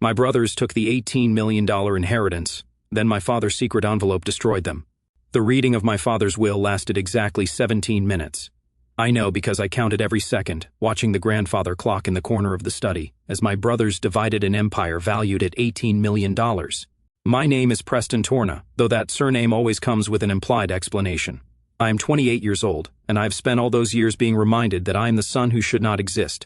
My brothers took the $18 million inheritance, then my father's secret envelope destroyed them. The reading of my father's will lasted exactly 17 minutes. I know because I counted every second, watching the grandfather clock in the corner of the study, as my brothers divided an empire valued at $18 million. My name is Preston Torna, though that surname always comes with an implied explanation. I am 28 years old, and I've spent all those years being reminded that I am the son who should not exist.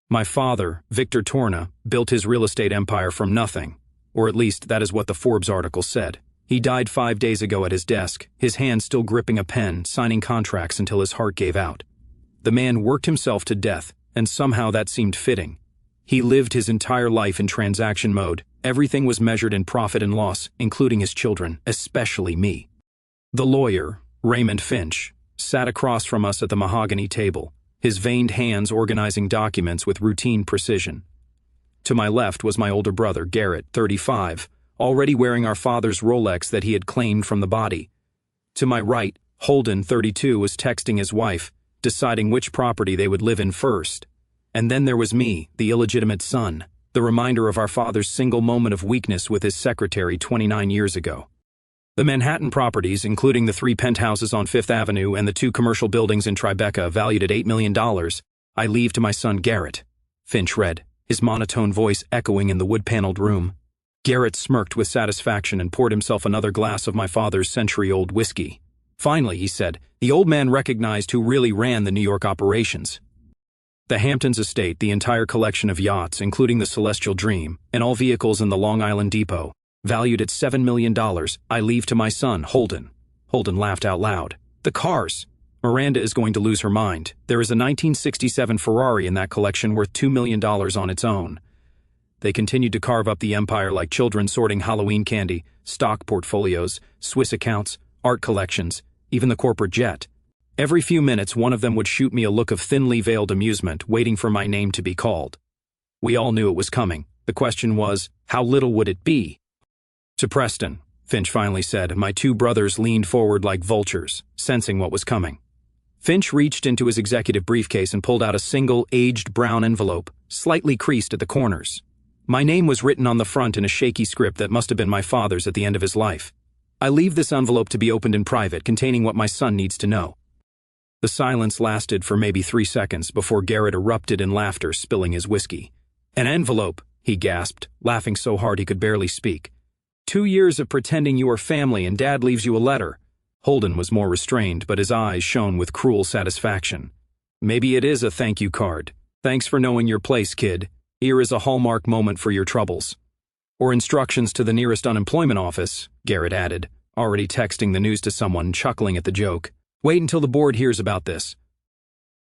My father, Victor Torna, built his real estate empire from nothing, or at least that is what the Forbes article said. He died 5 days ago at his desk, his hand still gripping a pen, signing contracts until his heart gave out. The man worked himself to death, and somehow that seemed fitting. He lived his entire life in transaction mode. Everything was measured in profit and loss, including his children, especially me. The lawyer, Raymond Finch, sat across from us at the mahogany table, his veined hands organizing documents with routine precision. To my left was my older brother, Garrett, 35, already wearing our father's Rolex that he had claimed from the body. To my right, Holden, 32, was texting his wife, deciding which property they would live in first. And then there was me, the illegitimate son, the reminder of our father's single moment of weakness with his secretary 29 years ago. The Manhattan properties, including the 3 penthouses on Fifth Avenue and the 2 commercial buildings in Tribeca valued at $8 million, I leave to my son Garrett, Finch read, his monotone voice echoing in the wood-paneled room. Garrett smirked with satisfaction and poured himself another glass of my father's century-old whiskey. Finally, he said, the old man recognized who really ran the New York operations. The Hamptons estate, the entire collection of yachts, including the Celestial Dream, and all vehicles in the Long Island Depot, valued at $7 million, I leave to my son, Holden. Holden laughed out loud. The cars. Miranda is going to lose her mind. There is a 1967 Ferrari in that collection worth $2 million on its own. They continued to carve up the empire like children sorting Halloween candy, stock portfolios, Swiss accounts, art collections, even the corporate jet. Every few minutes, one of them would shoot me a look of thinly veiled amusement, waiting for my name to be called. We all knew it was coming. The question was, how little would it be? To Preston, Finch finally said, and my 2 brothers leaned forward like vultures, sensing what was coming. Finch reached into his executive briefcase and pulled out a single, aged brown envelope, slightly creased at the corners. My name was written on the front in a shaky script that must have been my father's at the end of his life. I leave this envelope to be opened in private, containing what my son needs to know. The silence lasted for maybe 3 seconds before Garrett erupted in laughter, spilling his whiskey. An envelope, he gasped, laughing so hard he could barely speak. 2 years of pretending you were family and Dad leaves you a letter. Holden was more restrained, but his eyes shone with cruel satisfaction. Maybe it is a thank you card. Thanks for knowing your place, kid. Here is a hallmark moment for your troubles. Or instructions to the nearest unemployment office, Garrett added, already texting the news to someone, chuckling at the joke. Wait until the board hears about this.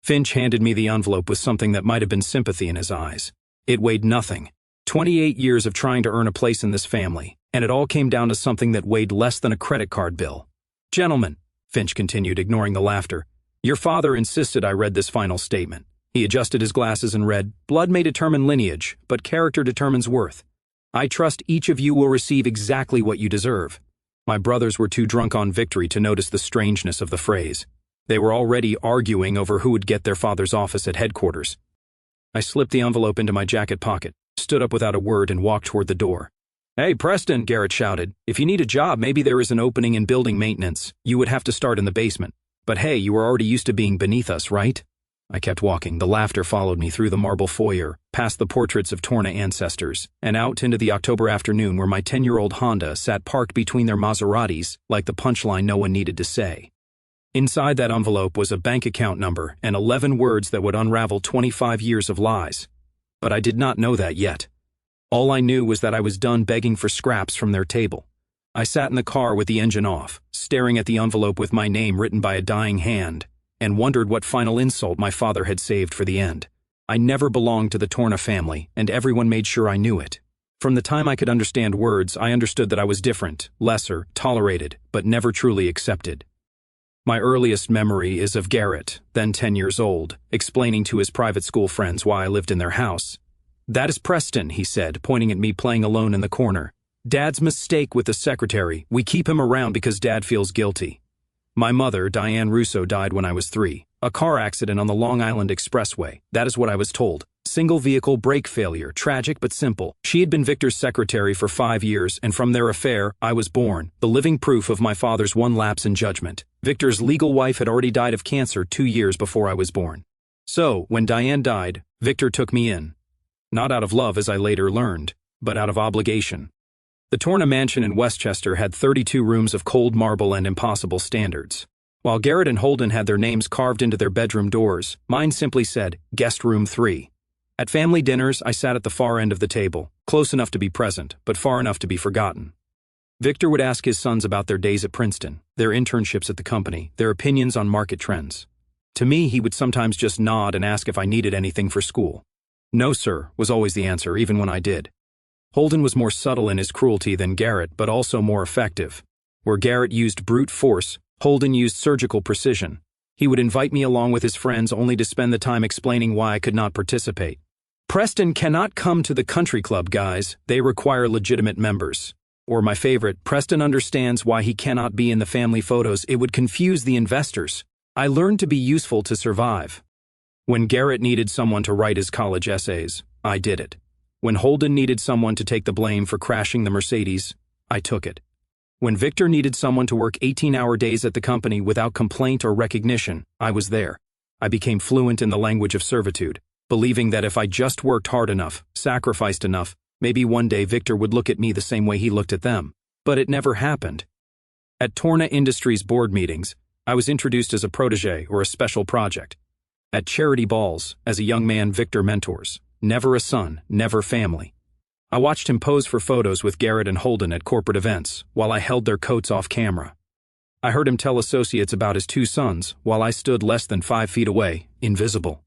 Finch handed me the envelope with something that might have been sympathy in his eyes. It weighed nothing. 28 years of trying to earn a place in this family, and it all came down to something that weighed less than a credit card bill. Gentlemen, Finch continued, ignoring the laughter, your father insisted I read this final statement. He adjusted his glasses and read, blood may determine lineage, but character determines worth. I trust each of you will receive exactly what you deserve. My brothers were too drunk on victory to notice the strangeness of the phrase. They were already arguing over who would get their father's office at headquarters. I slipped the envelope into my jacket pocket, stood up without a word, and walked toward the door. Hey, Preston, Garrett shouted. If you need a job, maybe there is an opening in building maintenance. You would have to start in the basement. But hey, you were already used to being beneath us, right? I kept walking. The laughter followed me through the marble foyer, past the portraits of Torna ancestors, and out into the October afternoon where my 10-year-old Honda sat parked between their Maseratis, like the punchline no one needed to say. Inside that envelope was a bank account number and 11 words that would unravel 25 years of lies. But I did not know that yet. All I knew was that I was done begging for scraps from their table. I sat in the car with the engine off, staring at the envelope with my name written by a dying hand, and wondered what final insult my father had saved for the end. I never belonged to the Torna family, and everyone made sure I knew it. From the time I could understand words, I understood that I was different, lesser, tolerated, but never truly accepted. My earliest memory is of Garrett, then 10 years old, explaining to his private school friends why I lived in their house. That is Preston, he said, pointing at me playing alone in the corner. Dad's mistake with the secretary. We keep him around because Dad feels guilty. My mother, Diane Russo, died when I was 3. A car accident on the Long Island Expressway. That is what I was told. Single vehicle brake failure, tragic but simple. She had been Victor's secretary for 5 years, and from their affair, I was born, the living proof of my father's one lapse in judgment. Victor's legal wife had already died of cancer 2 years before I was born. So, when Diane died, Victor took me in. Not out of love, as I later learned, but out of obligation. The Torna mansion in Westchester had 32 rooms of cold marble and impossible standards. While Garrett and Holden had their names carved into their bedroom doors, mine simply said, Guest Room 3. At family dinners, I sat at the far end of the table, close enough to be present, but far enough to be forgotten. Victor would ask his sons about their days at Princeton, their internships at the company, their opinions on market trends. To me, he would sometimes just nod and ask if I needed anything for school. No, sir, was always the answer, even when I did. Holden was more subtle in his cruelty than Garrett, but also more effective. Where Garrett used brute force, Holden used surgical precision. He would invite me along with his friends only to spend the time explaining why I could not participate. Preston cannot come to the country club, guys. They require legitimate members. Or my favorite, Preston understands why he cannot be in the family photos. It would confuse the investors. I learned to be useful to survive. When Garrett needed someone to write his college essays, I did it. When Holden needed someone to take the blame for crashing the Mercedes, I took it. When Victor needed someone to work 18-hour days at the company without complaint or recognition, I was there. I became fluent in the language of servitude, believing that if I just worked hard enough, sacrificed enough, maybe one day Victor would look at me the same way he looked at them. But it never happened. At Torna Industries board meetings, I was introduced as a protege or a special project. At charity balls, as a young man Victor mentors. Never a son, never family. I watched him pose for photos with Garrett and Holden at corporate events, while I held their coats off camera. I heard him tell associates about his 2 sons, while I stood less than 5 feet away, invisible.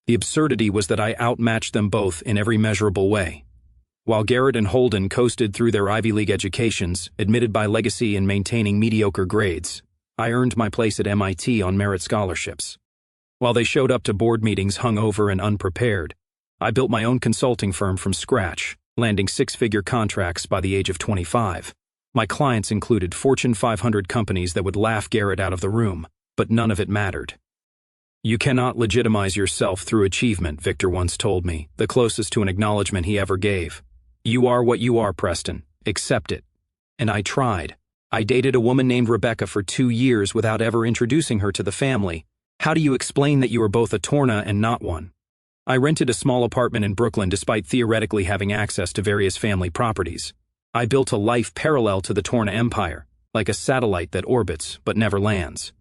The absurdity was that I outmatched them both in every measurable way. While Garrett and Holden coasted through their Ivy League educations, admitted by legacy and maintaining mediocre grades, I earned my place at MIT on merit scholarships. While they showed up to board meetings hungover and unprepared, I built my own consulting firm from scratch, landing 6-figure contracts by the age of 25. My clients included Fortune 500 companies that would laugh Garrett out of the room, but none of it mattered. You cannot legitimize yourself through achievement, Victor once told me, the closest to an acknowledgement he ever gave. You are what you are, Preston. Accept it. And I tried. I dated a woman named Rebecca for 2 years without ever introducing her to the family. How do you explain that you are both a Torna and not one? I rented a small apartment in Brooklyn despite theoretically having access to various family properties. I built a life parallel to the Torna empire, like a satellite that orbits but never lands.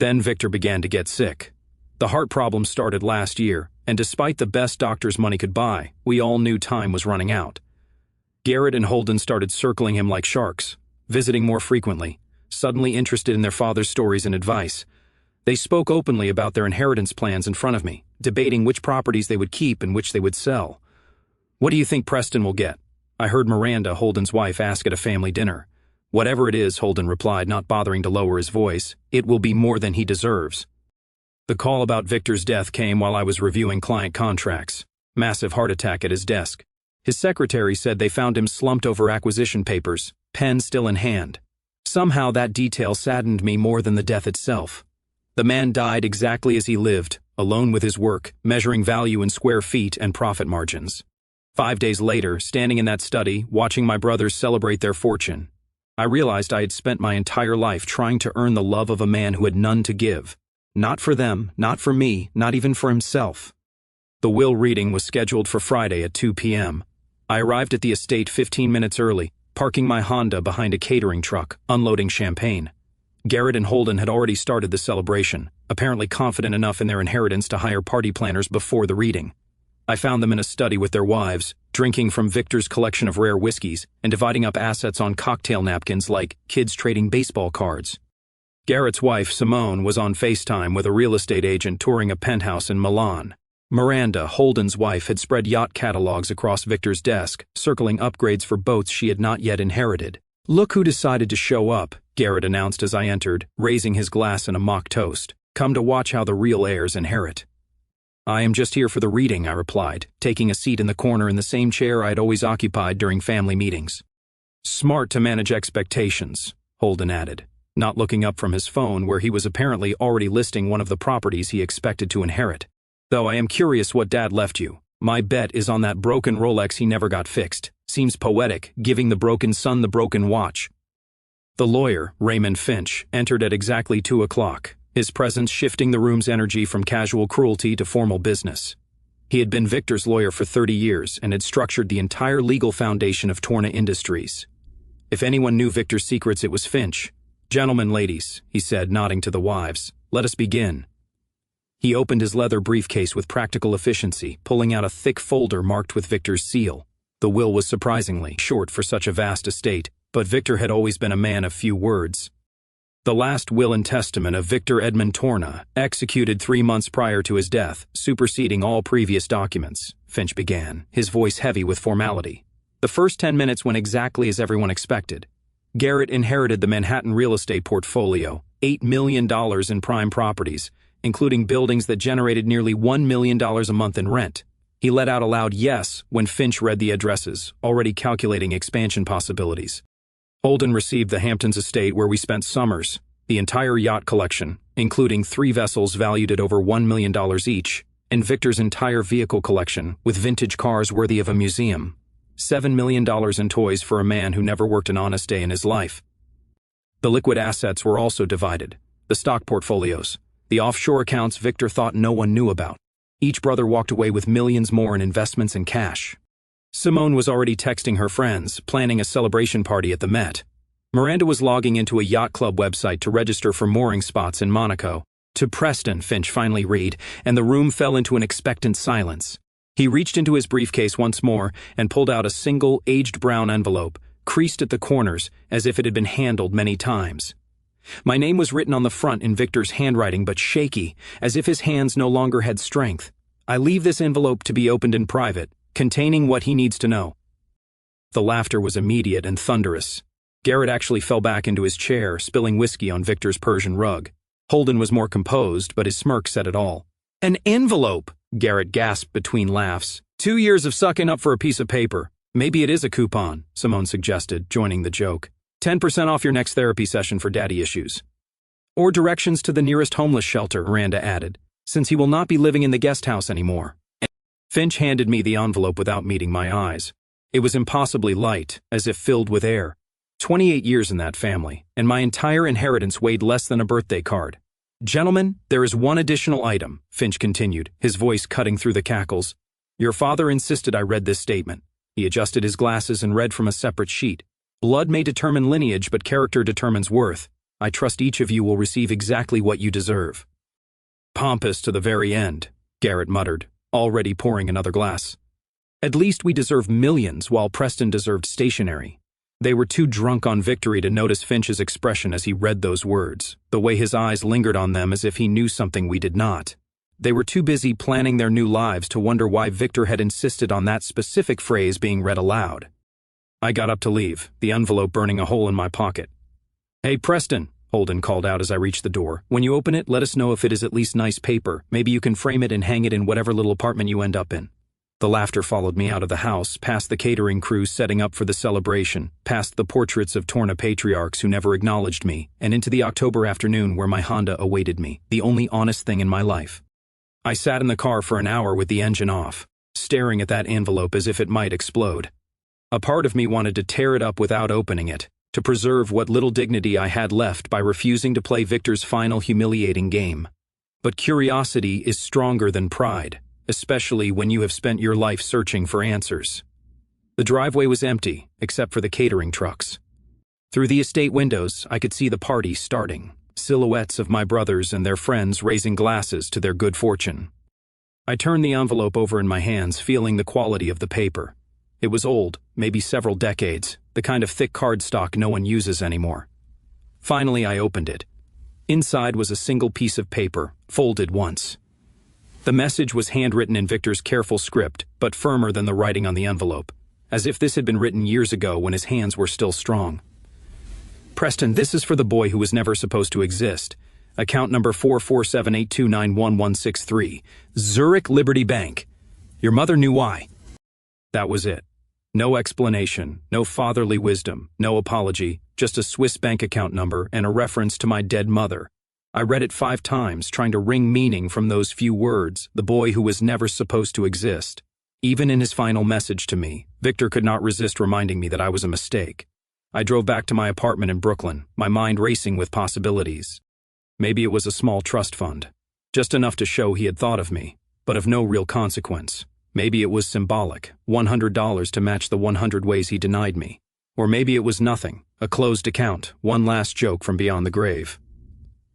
Then Victor began to get sick. The heart problem started last year, and despite the best doctors money could buy, we all knew time was running out. Garrett and Holden started circling him like sharks, visiting more frequently, suddenly interested in their father's stories and advice. They spoke openly about their inheritance plans in front of me, debating which properties they would keep and which they would sell. What do you think Preston will get? I heard Miranda, Holden's wife, ask at a family dinner. Whatever it is, Holden replied, not bothering to lower his voice, it will be more than he deserves. The call about Victor's death came while I was reviewing client contracts. Massive heart attack at his desk. His secretary said they found him slumped over acquisition papers, pen still in hand. Somehow that detail saddened me more than the death itself. The man died exactly as he lived, alone with his work, measuring value in square feet and profit margins. 5 days later, standing in that study, watching my brothers celebrate their fortune, I realized I had spent my entire life trying to earn the love of a man who had none to give. Not for them, not for me, not even for himself. The will reading was scheduled for Friday at 2 p.m. I arrived at the estate 15 minutes early, parking my Honda behind a catering truck, unloading champagne. Garrett and Holden had already started the celebration, apparently confident enough in their inheritance to hire party planners before the reading. I found them in a study with their wives, drinking from Victor's collection of rare whiskeys and dividing up assets on cocktail napkins like kids trading baseball cards. Garrett's wife, Simone, was on FaceTime with a real estate agent touring a penthouse in Milan. Miranda, Holden's wife, had spread yacht catalogs across Victor's desk, circling upgrades for boats she had not yet inherited. Look who decided to show up, Garrett announced as I entered, raising his glass in a mock toast. Come to watch how the real heirs inherit. I am just here for the reading, I replied, taking a seat in the corner in the same chair I had always occupied during family meetings. Smart to manage expectations, Holden added, not looking up from his phone where he was apparently already listing one of the properties he expected to inherit. Though I am curious what Dad left you. My bet is on that broken Rolex he never got fixed. Seems poetic, giving the broken son the broken watch. The lawyer, Raymond Finch, entered at exactly 2 o'clock, his presence shifting the room's energy from casual cruelty to formal business. He had been Victor's lawyer for 30 years and had structured the entire legal foundation of Torna Industries. If anyone knew Victor's secrets, it was Finch. "Gentlemen, ladies," he said, nodding to the wives, "let us begin." He opened his leather briefcase with practical efficiency, pulling out a thick folder marked with Victor's seal. The will was surprisingly short for such a vast estate, but Victor had always been a man of few words. The last will and testament of Victor Edmund Torna, executed 3 months prior to his death, superseding all previous documents, Finch began, his voice heavy with formality. The first 10 minutes went exactly as everyone expected. Garrett inherited the Manhattan real estate portfolio, $8 million in prime properties, including buildings that generated nearly $1 million a month in rent. He let out a loud yes when Finch read the addresses, already calculating expansion possibilities. Holden received the Hamptons estate where we spent summers, the entire yacht collection, including 3 vessels valued at over $1 million each, and Victor's entire vehicle collection, with vintage cars worthy of a museum. $7 million in toys for a man who never worked an honest day in his life. The liquid assets were also divided. The stock portfolios, the offshore accounts Victor thought no one knew about. Each brother walked away with millions more in investments and cash. Simone was already texting her friends, planning a celebration party at the Met. Miranda was logging into a yacht club website to register for mooring spots in Monaco. "To Preston," Finch finally read, and the room fell into an expectant silence. He reached into his briefcase once more and pulled out a single, aged brown envelope, creased at the corners as if it had been handled many times. My name was written on the front in Victor's handwriting, but shaky, as if his hands no longer had strength. "I leave this envelope to be opened in private, containing what he needs to know." The laughter was immediate and thunderous. Garrett actually fell back into his chair, spilling whiskey on Victor's Persian rug. Holden was more composed, but his smirk said it all. "An envelope!" Garrett gasped between laughs. 2 years of sucking up for a piece of paper. "Maybe it is a coupon," Simone suggested, joining the joke. 10% off your next therapy session for daddy issues. "Or directions to the nearest homeless shelter," Miranda added, "since he will not be living in the guest house anymore." Finch handed me the envelope without meeting my eyes. It was impossibly light, as if filled with air. 28 years in that family, and my entire inheritance weighed less than a birthday card. "Gentlemen, there is one additional item," Finch continued, his voice cutting through the cackles. "Your father insisted I read this statement." He adjusted his glasses and read from a separate sheet. "Blood may determine lineage, but character determines worth. I trust each of you will receive exactly what you deserve." "Pompous to the very end," Garrett muttered, already pouring another glass. "At least we deserve millions, while Preston deserved stationery." They were too drunk on victory to notice Finch's expression as he read those words, the way his eyes lingered on them as if he knew something we did not. They were too busy planning their new lives to wonder why Victor had insisted on that specific phrase being read aloud. I got up to leave, the envelope burning a hole in my pocket. "Hey, Preston," Holden called out as I reached the door. "When you open it, let us know if it is at least nice paper. Maybe you can frame it and hang it in whatever little apartment you end up in." The laughter followed me out of the house, past the catering crew setting up for the celebration, past the portraits of Torna patriarchs who never acknowledged me, and into the October afternoon where my Honda awaited me, the only honest thing in my life. I sat in the car for an hour with the engine off, staring at that envelope as if it might explode. A part of me wanted to tear it up without opening it, to preserve what little dignity I had left by refusing to play Victor's final humiliating game. But curiosity is stronger than pride, especially when you have spent your life searching for answers. The driveway was empty, except for the catering trucks. Through the estate windows, I could see the party starting, silhouettes of my brothers and their friends raising glasses to their good fortune. I turned the envelope over in my hands, feeling the quality of the paper. It was old, maybe several decades, the kind of thick cardstock no one uses anymore. Finally, I opened it. Inside was a single piece of paper, folded once. The message was handwritten in Victor's careful script, but firmer than the writing on the envelope, as if this had been written years ago when his hands were still strong. "Preston, this is for the boy who was never supposed to exist. Account number 44782911163, Zurich Liberty Bank. Your mother knew why." That was it. No explanation, no fatherly wisdom, no apology, just a Swiss bank account number and a reference to my dead mother. I read it 5 times, trying to wring meaning from those few words, the boy who was never supposed to exist. Even in his final message to me, Victor could not resist reminding me that I was a mistake. I drove back to my apartment in Brooklyn, my mind racing with possibilities. Maybe it was a small trust fund, just enough to show he had thought of me, but of no real consequence. Maybe it was symbolic, $100 to match the 100 ways he denied me. Or maybe it was nothing, a closed account, one last joke from beyond the grave.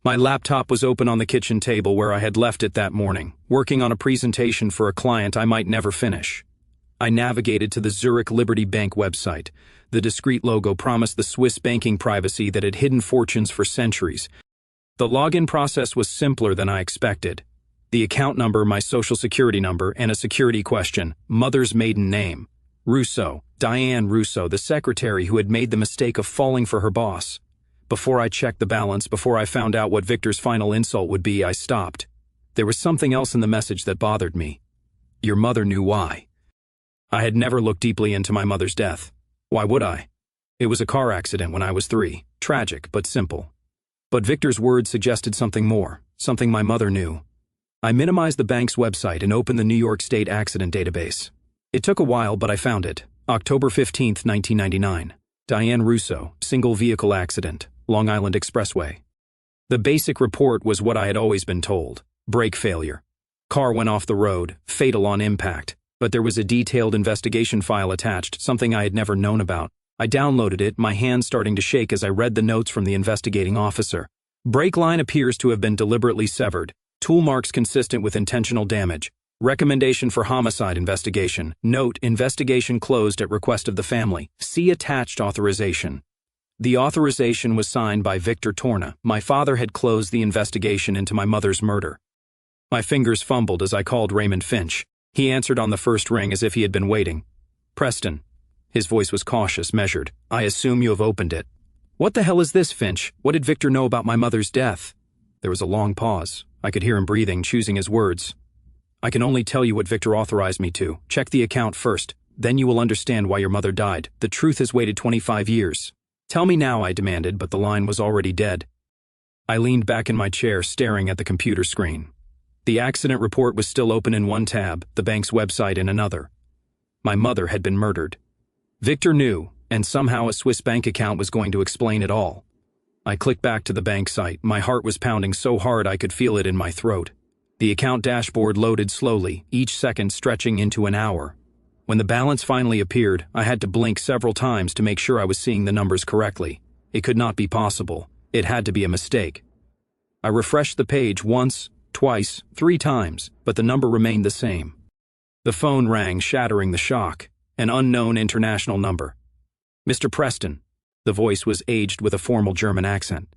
My laptop was open on the kitchen table where I had left it that morning, working on a presentation for a client I might never finish. I navigated to the Zurich Liberty Bank website. The discreet logo promised the Swiss banking privacy that had hidden fortunes for centuries. The login process was simpler than I expected. The account number, my social security number, and a security question, mother's maiden name. Russo, Diane Russo, the secretary who had made the mistake of falling for her boss. Before I checked the balance, before I found out what Victor's final insult would be, I stopped. There was something else in the message that bothered me. Your mother knew why. I had never looked deeply into my mother's death. Why would I? It was a car accident when I was 3. Tragic, but simple. But Victor's words suggested something more, something my mother knew. I minimized the bank's website and opened the New York State Accident Database. It took a while, but I found it. October 15, 1999. Diane Russo, single vehicle accident, Long Island Expressway. The basic report was what I had always been told. Brake failure. Car went off the road, fatal on impact. But there was a detailed investigation file attached, something I had never known about. I downloaded it, my hands starting to shake as I read the notes from the investigating officer. Brake line appears to have been deliberately severed. Tool marks consistent with intentional damage. Recommendation for homicide investigation. Note, investigation closed at request of the family. See attached authorization. The authorization was signed by Victor Torna. My father had closed the investigation into my mother's murder. My fingers fumbled as I called Raymond Finch. He answered on the first ring as if he had been waiting. Preston. His voice was cautious, measured. I assume you have opened it. What the hell is this, Finch? What did Victor know about my mother's death? There was a long pause. I could hear him breathing, choosing his words. I can only tell you what Victor authorized me to. Check the account first. Then you will understand why your mother died. The truth has waited 25 years. Tell me now, I demanded, but the line was already dead. I leaned back in my chair, staring at the computer screen. The accident report was still open in one tab, the bank's website in another. My mother had been murdered. Victor knew, and somehow a Swiss bank account was going to explain it all. I clicked back to the bank site. My heart was pounding so hard I could feel it in my throat. The account dashboard loaded slowly, each second stretching into an hour. When the balance finally appeared, I had to blink several times to make sure I was seeing the numbers correctly. It could not be possible. It had to be a mistake. I refreshed the page once, twice, 3 times, but the number remained the same. The phone rang, shattering the shock. An unknown international number. Mr. Preston. The voice was aged with a formal German accent.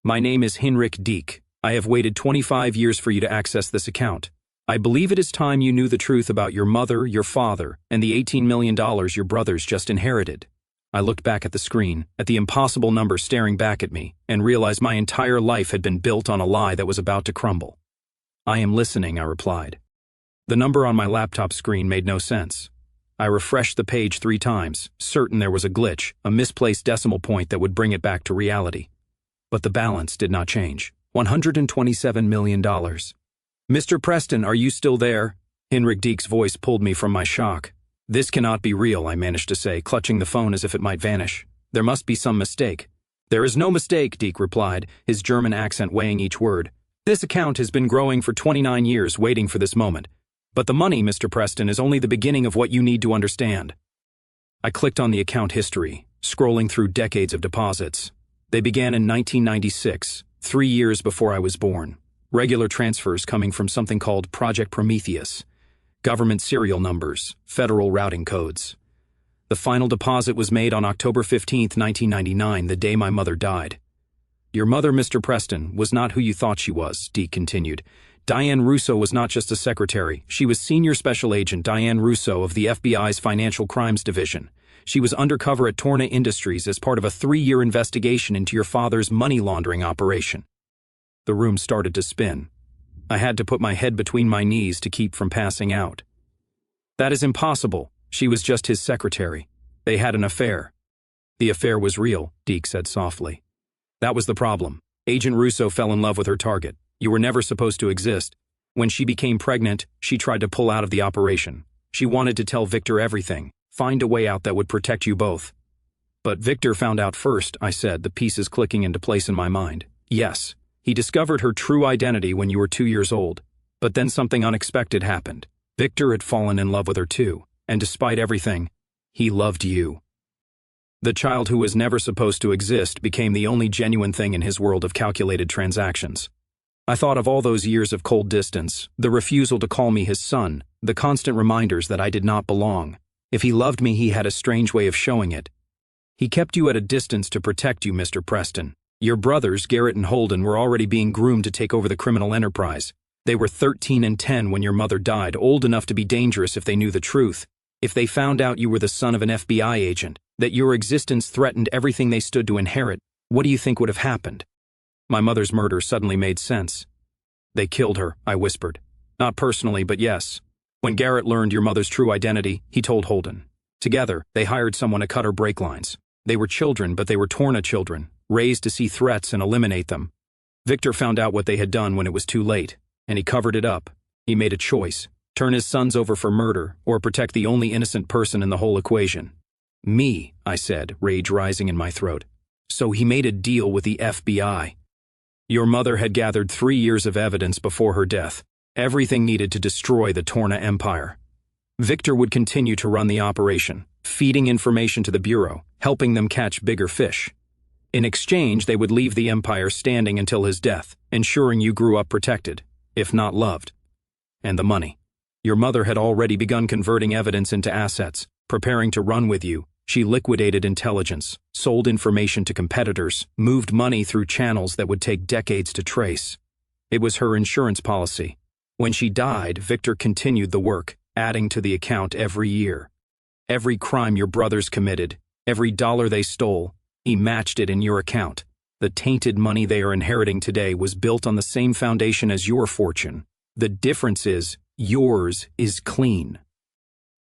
My name is Hinrich Dieck. I have waited 25 years for you to access this account. I believe it is time you knew the truth about your mother, your father, and the $18 million your brothers just inherited. I looked back at the screen, at the impossible number staring back at me, and realized my entire life had been built on a lie that was about to crumble. I am listening, I replied. The number on my laptop screen made no sense. I refreshed the page 3 times, certain there was a glitch, a misplaced decimal point that would bring it back to reality. But the balance did not change. $127 million. Mr. Preston, are you still there? Hinrich Dieck's voice pulled me from my shock. This cannot be real, I managed to say, clutching the phone as if it might vanish. There must be some mistake. There is no mistake, Dieck replied, his German accent weighing each word. This account has been growing for 29 years, waiting for this moment. But the money, Mr. Preston, is only the beginning of what you need to understand. I clicked on the account history, scrolling through decades of deposits. They began in 1996, 3 years before I was born. Regular transfers coming from something called Project Prometheus. Government serial numbers, federal routing codes. The final deposit was made on October 15, 1999, the day my mother died. Your mother, Mr. Preston, was not who you thought she was, Dieck continued. Diane Russo was not just a secretary. She was Senior Special Agent Diane Russo of the FBI's Financial Crimes Division. She was undercover at Torna Industries as part of a 3-year investigation into your father's money laundering operation. The room started to spin. I had to put my head between my knees to keep from passing out. That is impossible. She was just his secretary. They had an affair. The affair was real, Dieck said softly. That was the problem. Agent Russo fell in love with her target. You were never supposed to exist. When she became pregnant, she tried to pull out of the operation. She wanted to tell Victor everything, find a way out that would protect you both. But Victor found out first, I said, the pieces clicking into place in my mind. Yes, he discovered her true identity when you were 2 years old. But then something unexpected happened. Victor had fallen in love with her too, and despite everything, he loved you. The child who was never supposed to exist became the only genuine thing in his world of calculated transactions. I thought of all those years of cold distance, the refusal to call me his son, the constant reminders that I did not belong. If he loved me, he had a strange way of showing it. He kept you at a distance to protect you, Mr. Preston. Your brothers, Garrett and Holden, were already being groomed to take over the criminal enterprise. They were 13 and 10 when your mother died, old enough to be dangerous if they knew the truth. If they found out you were the son of an FBI agent, that your existence threatened everything they stood to inherit, what do you think would have happened? My mother's murder suddenly made sense. They killed her, I whispered. Not personally, but yes. When Garrett learned your mother's true identity, he told Holden. Together, they hired someone to cut her brake lines. They were children, but they were Torna children, raised to see threats and eliminate them. Victor found out what they had done when it was too late, and he covered it up. He made a choice. Turn his sons over for murder, or protect the only innocent person in the whole equation. Me, I said, rage rising in my throat. So he made a deal with the FBI. Your mother had gathered 3 years of evidence before her death, everything needed to destroy the Torna Empire. Victor would continue to run the operation, feeding information to the Bureau, helping them catch bigger fish. In exchange, they would leave the Empire standing until his death, ensuring you grew up protected, if not loved. And the money. Your mother had already begun converting evidence into assets, preparing to run with you. She liquidated intelligence, sold information to competitors, moved money through channels that would take decades to trace. It was her insurance policy. When she died, Victor continued the work, adding to the account every year. Every crime your brothers committed, every dollar they stole, he matched it in your account. The tainted money they are inheriting today was built on the same foundation as your fortune. The difference is, yours is clean.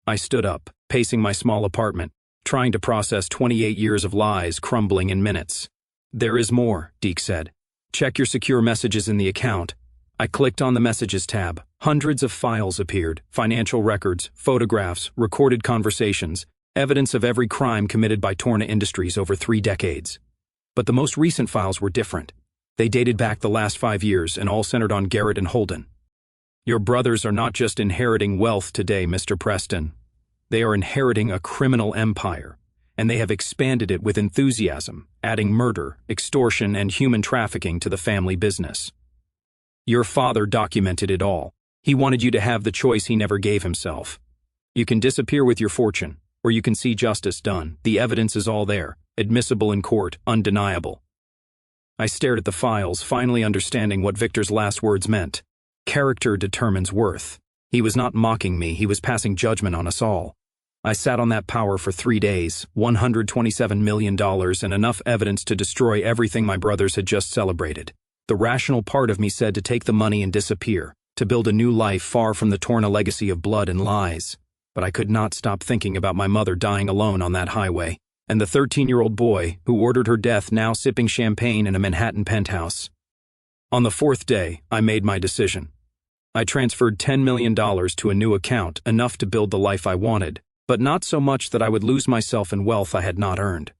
I stood up, pacing my small apartment, trying to process 28 years of lies crumbling in minutes. There is more, Deke said. Check your secure messages in the account. I clicked on the Messages tab. Hundreds of files appeared, financial records, photographs, recorded conversations, evidence of every crime committed by Torna Industries over 3 decades. But the most recent files were different. They dated back the last 5 years and all centered on Garrett and Holden. Your brothers are not just inheriting wealth today, Mr. Preston. They are inheriting a criminal empire, and they have expanded it with enthusiasm, adding murder, extortion, and human trafficking to the family business. Your father documented it all. He wanted you to have the choice he never gave himself. You can disappear with your fortune, or you can see justice done. The evidence is all there, admissible in court, undeniable. I stared at the files, finally understanding what Victor's last words meant. Character determines worth. He was not mocking me, he was passing judgment on us all. I sat on that power for 3 days, $127 million, and enough evidence to destroy everything my brothers had just celebrated. The rational part of me said to take the money and disappear, to build a new life far from the Torna legacy of blood and lies. But I could not stop thinking about my mother dying alone on that highway, and the 13-year-old boy who ordered her death now sipping champagne in a Manhattan penthouse. On the 4th day, I made my decision. I transferred $10 million to a new account, enough to build the life I wanted, but not so much that I would lose myself in wealth I had not earned.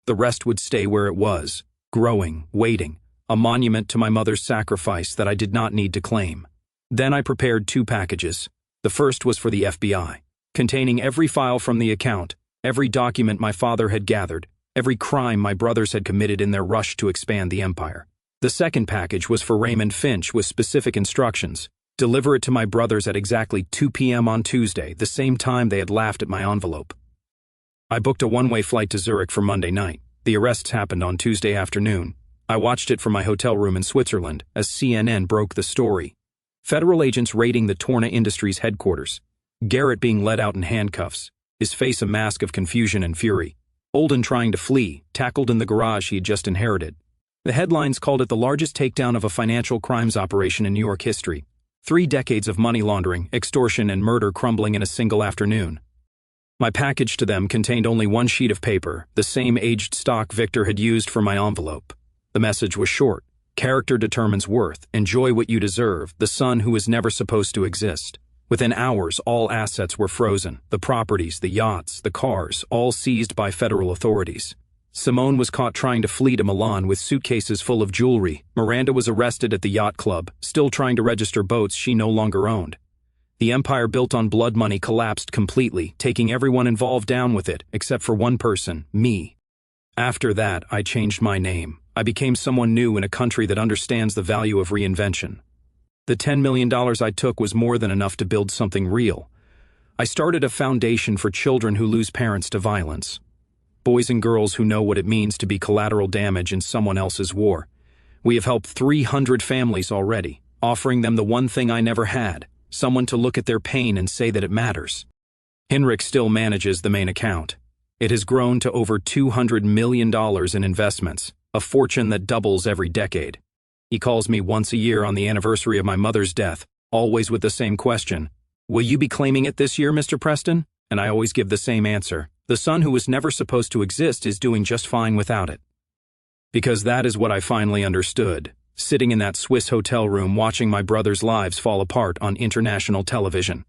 The rest would stay where it was, growing, waiting, a monument to my mother's sacrifice that I did not need to claim. Then I prepared 2 packages. The first was for the FBI, containing every file from the account, every document my father had gathered, every crime my brothers had committed in their rush to expand the empire. The second package was for Raymond Finch with specific instructions. Deliver it to my brothers at exactly 2 p.m. on Tuesday, the same time they had laughed at my envelope. I booked a one-way flight to Zurich for Monday night. The arrests happened on Tuesday afternoon. I watched it from my hotel room in Switzerland as CNN broke the story. Federal agents raiding the Torna Industries headquarters. Garrett being led out in handcuffs, his face a mask of confusion and fury. Holden trying to flee, tackled in the garage he had just inherited. The headlines called it the largest takedown of a financial crimes operation in New York history. 3 decades of money laundering, extortion, and murder crumbling in a single afternoon. My package to them contained only 1 sheet of paper, the same aged stock Victor had used for my envelope. The message was short. Character determines worth. Enjoy what you deserve. The son who was never supposed to exist. Within hours, all assets were frozen, the properties, the yachts, the cars, all seized by federal authorities. Simone was caught trying to flee to Milan with suitcases full of jewelry. Miranda was arrested at the yacht club, still trying to register boats she no longer owned. The empire built on blood money collapsed completely, taking everyone involved down with it, except for one person, me. After that, I changed my name. I became someone new in a country that understands the value of reinvention. The $10 million I took was more than enough to build something real. I started a foundation for children who lose parents to violence. Boys and girls who know what it means to be collateral damage in someone else's war. We have helped 300 families already, offering them the one thing I never had, someone to look at their pain and say that it matters. Henrik still manages the main account. It has grown to over $200 million in investments, a fortune that doubles every decade. He calls me once a year on the anniversary of my mother's death, always with the same question. Will you be claiming it this year, Mr. Preston? And I always give the same answer. The son who was never supposed to exist is doing just fine without it. Because that is what I finally understood, sitting in that Swiss hotel room watching my brothers' lives fall apart on international television.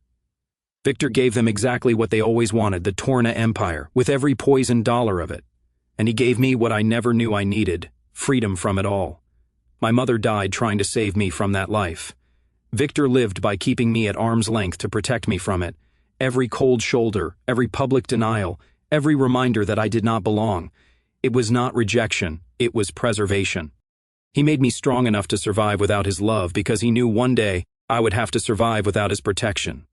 Victor gave them exactly what they always wanted, the Torna Empire, with every poisoned dollar of it. And he gave me what I never knew I needed, freedom from it all. My mother died trying to save me from that life. Victor lived by keeping me at arm's length to protect me from it. Every cold shoulder, every public denial, every reminder that I did not belong. It was not rejection, it was preservation. He made me strong enough to survive without his love because he knew one day I would have to survive without his protection.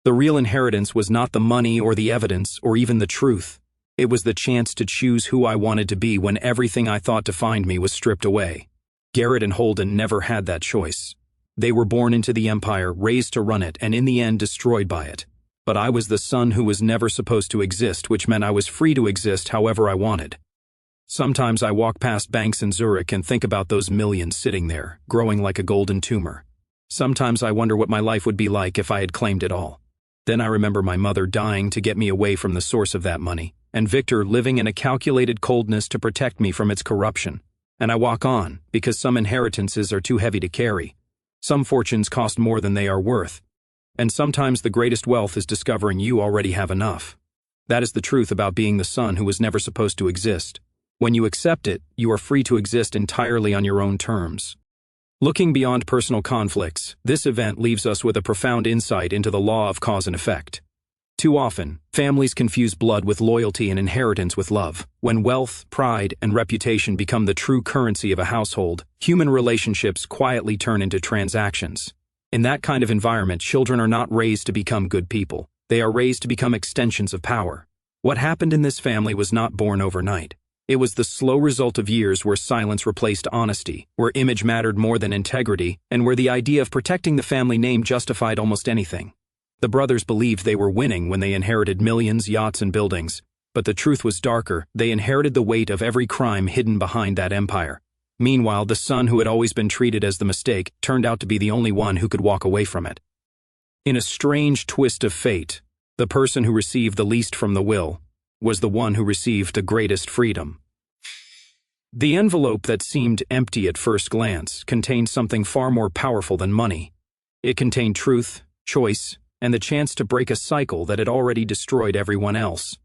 The real inheritance was not the money or the evidence or even the truth. It was the chance to choose who I wanted to be when everything I thought defined me was stripped away. Garrett and Holden never had that choice. They were born into the empire, raised to run it, and in the end destroyed by it. But I was the son who was never supposed to exist, which meant I was free to exist however I wanted. Sometimes I walk past banks in Zurich and think about those millions sitting there, growing like a golden tumor. Sometimes I wonder what my life would be like if I had claimed it all. Then I remember my mother dying to get me away from the source of that money, and Victor living in a calculated coldness to protect me from its corruption. And I walk on, because some inheritances are too heavy to carry. Some fortunes cost more than they are worth. And sometimes the greatest wealth is discovering you already have enough. That is the truth about being the son who was never supposed to exist. When you accept it, you are free to exist entirely on your own terms. Looking beyond personal conflicts, this event leaves us with a profound insight into the law of cause and effect. Too often, families confuse blood with loyalty and inheritance with love. When wealth, pride, and reputation become the true currency of a household, human relationships quietly turn into transactions. In that kind of environment, children are not raised to become good people. They are raised to become extensions of power. What happened in this family was not born overnight. It was the slow result of years where silence replaced honesty, where image mattered more than integrity, and where the idea of protecting the family name justified almost anything. The brothers believed they were winning when they inherited millions, yachts, and buildings. But the truth was darker. They inherited the weight of every crime hidden behind that empire. Meanwhile, the son who had always been treated as the mistake turned out to be the only one who could walk away from it. In a strange twist of fate, the person who received the least from the will was the one who received the greatest freedom. The envelope that seemed empty at first glance contained something far more powerful than money. It contained truth, choice, and the chance to break a cycle that had already destroyed everyone else.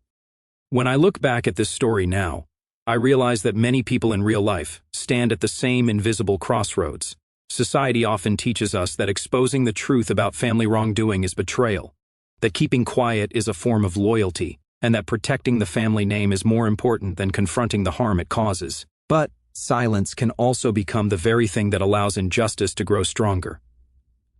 When I look back at this story now, I realize that many people in real life stand at the same invisible crossroads. Society often teaches us that exposing the truth about family wrongdoing is betrayal, that keeping quiet is a form of loyalty, and that protecting the family name is more important than confronting the harm it causes. But silence can also become the very thing that allows injustice to grow stronger.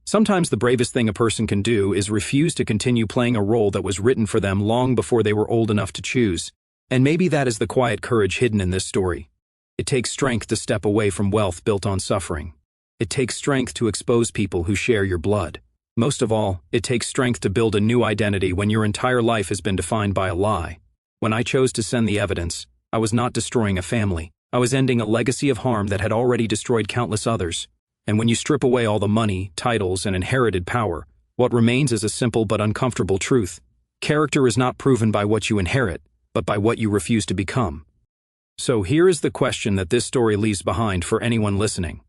Sometimes the bravest thing a person can do is refuse to continue playing a role that was written for them long before they were old enough to choose. And maybe that is the quiet courage hidden in this story. It takes strength to step away from wealth built on suffering. It takes strength to expose people who share your blood. Most of all, it takes strength to build a new identity when your entire life has been defined by a lie. When I chose to send the evidence, I was not destroying a family. I was ending a legacy of harm that had already destroyed countless others. And when you strip away all the money, titles, and inherited power, what remains is a simple but uncomfortable truth. Character is not proven by what you inherit, but by what you refuse to become. So here is the question that this story leaves behind for anyone listening.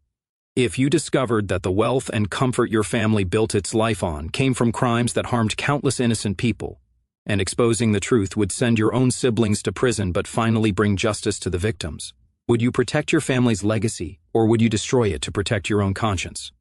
If you discovered that the wealth and comfort your family built its life on came from crimes that harmed countless innocent people, and exposing the truth would send your own siblings to prison but finally bring justice to the victims, would you protect your family's legacy, or would you destroy it to protect your own conscience?